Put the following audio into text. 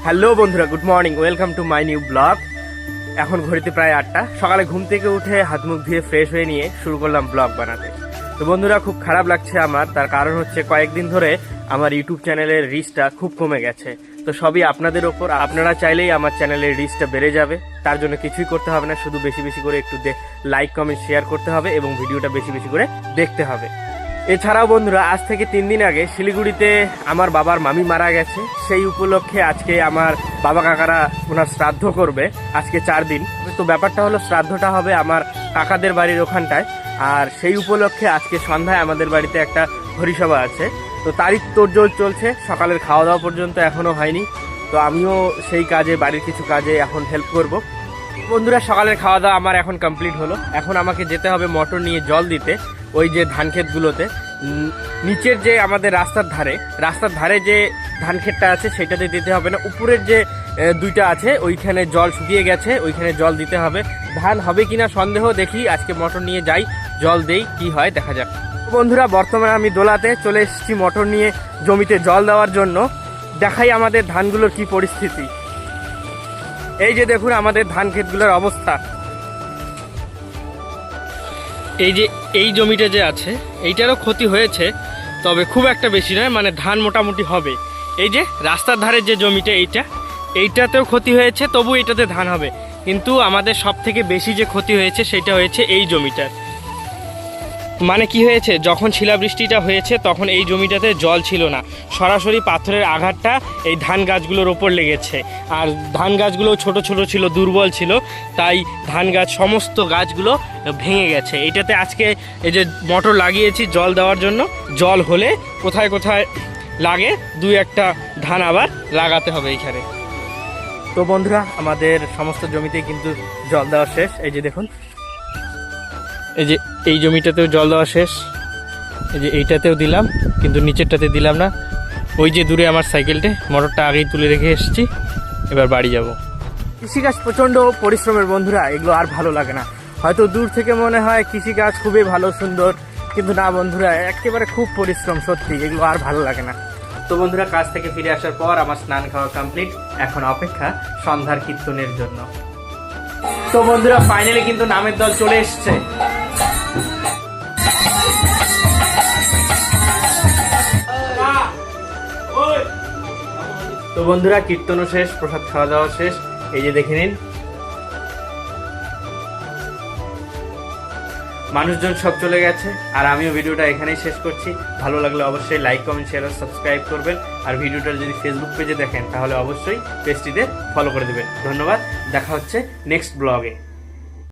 Hello বন্ধুরা, good morning, welcome to my new blog. এখন ঘড়িতে প্রায় 8টা। সকালে ঘুম থেকে উঠে হাত মুখ ধুয়ে ফ্রেশ হয়ে নিয়ে শুরু করলাম ব্লগ বানাতে। তো বন্ধুরা, খুব খারাপ লাগছে আমার। তার কারণ হচ্ছে কয়েকদিন ধরে আমার ইউটিউব চ্যানেলের রিচটা খুব কমে গেছে। তো সবই আপনাদের ওপর। আপনারা চাইলেই আমার চ্যানেলের রিচটা বেড়ে যাবে। তার জন্য কিছুই করতে হবে না, শুধু বেশি বেশি করে একটু লাইক কমেন্ট শেয়ার করতে হবে এবং ভিডিওটা বেশি বেশি করে দেখতে হবে। এছাড়াও বন্ধুরা, আজ থেকে 3 দিন আগে শিলিগুড়িতে আমার বাবার মামি মারা গেছে। সেই উপলক্ষে আজকে আমার বাবা কাকারা ওনার শ্রাদ্ধ করবে। আজকে 4 দিন। তো ব্যাপারটা হলো, শ্রাদ্ধটা হবে আমার কাকাদের বাড়ির ওখানটায়। আর সেই উপলক্ষে আজকে সন্ধ্যায় আমাদের বাড়িতে একটা হরিসভা আছে। তো তারই তোড়জোড় চলছে, সকালের খাওয়া দাওয়া পর্যন্ত এখনও হয়নি। তো আমিও সেই কাজে, বাড়ির কিছু কাজে এখন হেল্প করব। বন্ধুরা, সকালের খাওয়া দাওয়া আমার এখন কমপ্লিট হলো। এখন আমাকে যেতে হবে মোটর নিয়ে জল দিতে ওই যে ধান ক্ষেতগুলোতে। নিচের যে আমাদের রাস্তার ধারে যে ধান ক্ষেতটা আছে সেটাতে দিতে হবে না, উপরের যে 2টা আছে ওইখানে জল শুকিয়ে গেছে, ওইখানে জল দিতে হবে। ধান হবে কিনা সন্দেহ, দেখি আজকে মোটর নিয়ে যাই, জল দেই, কি হয় দেখা যাক। বন্ধুরা, বর্তমানে আমি দোলাতে চলে এসেছি মোটর নিয়ে জমিতে জল দেওয়ার জন্য। দেখাই আমাদের ধানগুলোর কি পরিস্থিতি। এই যে দেখুন আমাদের ধান ক্ষেতগুলোর অবস্থা। এই যে এই জমিটা যে আছে এইটারও ক্ষতি হয়েছে, তবে খুব একটা বেশি নয়, মানে ধান মোটামুটি হবে। এই যে রাস্তার ধারের যে জমিটা এইটাতেও ক্ষতি হয়েছে, তবু এটাতে ধান হবে। কিন্তু আমাদের সব থেকে বেশি যে ক্ষতি হয়েছে সেটা হয়েছে এই জমিটার। মানে কি হয়েছে, যখন শিলাবৃষ্টিটা হয়েছে তখন এই জমিটাতে জল ছিল না, সরাসরি পাথরের আঘাতটা এই ধান গাছগুলোর ওপর লেগেছে। আর ধান গাছগুলো ছোট ছোট ছিল, দুর্বল ছিল, তাই ধান গাছ সমস্ত গাছগুলো ভেঙে গেছে। এটাতে আজকে এই যে মোটর লাগিয়েছি জল দেওয়ার জন্য, জল হলে কোথায় কোথায় লাগে 2-1টা ধান আবার লাগাতে হবে এইখানে। তো বন্ধুরা, আমাদের সমস্ত জমিতে কিন্তু জল দেওয়া শেষ। এই যে দেখুন, এই যে এই জমিটাতেও জল দেওয়া শেষ। এই যে এইটাতেও দিলাম, কিন্তু নিচেরটাতে দিলাম না। ওই যে দূরে আমার সাইকেলটা, মোটরটা আগেই তুলে রেখে এসেছি, এবার বাড়ি যাব। কৃষিকাজ প্রচণ্ড পরিশ্রমের বন্ধুরা, এগুলো আর ভালো লাগে না। হয়তো দূর থেকে মনে হয় কৃষিকাজ খুবই ভালো সুন্দর, কিন্তু না বন্ধুরা, একেবারে খুব পরিশ্রম, সত্যি এগুলো আর ভালো লাগে না। তো বন্ধুরা, কাজ থেকে ফিরে আসার পর আমার স্নান খাওয়া কমপ্লিট। এখন অপেক্ষা সন্ধ্যার কীর্তনের জন্য। তো বন্ধুরা, ফাইনালি কিন্তু নামের দল চলে এসছে। তো বন্ধুরা, কীর্তনও শেষ, প্রসাদ খাওয়া দাওয়া শেষ। এই যে দেখে নিন, মানুষজন সব চলে গেছে। আর আমিও ভিডিওটা এখানেই শেষ করছি। ভালো লাগলে অবশ্যই লাইক কমেন্ট শেয়ার আর সাবস্ক্রাইব করবেন। আর ভিডিওটা যদি ফেসবুক পেজে দেখেন তাহলে অবশ্যই পেজটিতে ফলো করে দেবেন। ধন্যবাদ, দেখা হচ্ছে নেক্সট ব্লগে।